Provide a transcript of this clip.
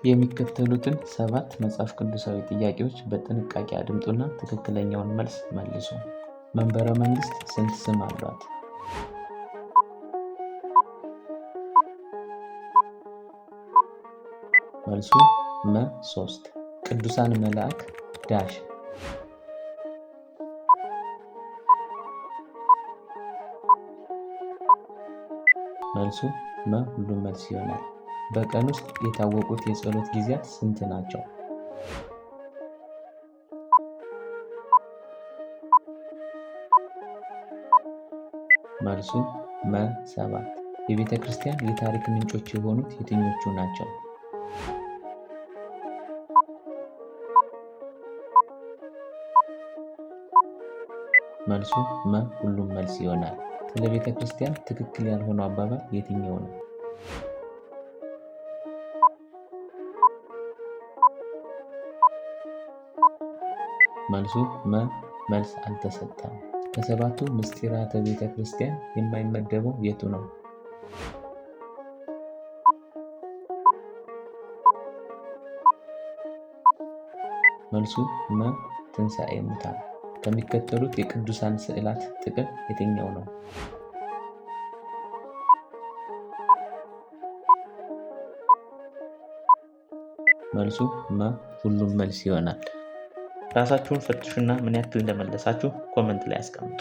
የሚከተሉትን 7 መጽሐፍ ቅዱሳዊ ጥያቄዎች በጥንቃቄ አድምጡና ትክክለኛውን መልስ መልሱ። መንበረ መንግስት ስንት ስም አሏት? መልሱ መ 3። ቅዱሳን መልአክ ዳሽ። መልሱ መ ሁሉም መልስ ይሆናል። በቀን ውስጥ የታወቁት የጸሎት ጊዜያት ስንት ናቸው? መልሱ መ 7። የቤተ ክርስቲያን የታሪክ ምንጮች የሆኑት የትኞቹ ናቸው? መልሱ መ ሁሉም መልስ ይሆናል። ስለ ቤተ ክርስቲያን ትክክል ያልሆነው አባባል የትኛው ነው? መልሱ መ መልስ አልተሰጠም። ከሰባቱ ምስጢራተ ቤተ ክርስቲያን የማይመደበው የቱ ነው? መልሱ መ ትንሣኤ ሙታን። ከሚከተሉት የቅዱሳን ስዕላት ጥቅል የትኛው ነው? መልሱ መ ሁሉም መልስ ይሆናል። ራሳችሁን ፈትሹና ምን ያክል እንደመለሳችሁ ኮመንት ላይ አስቀምጡ።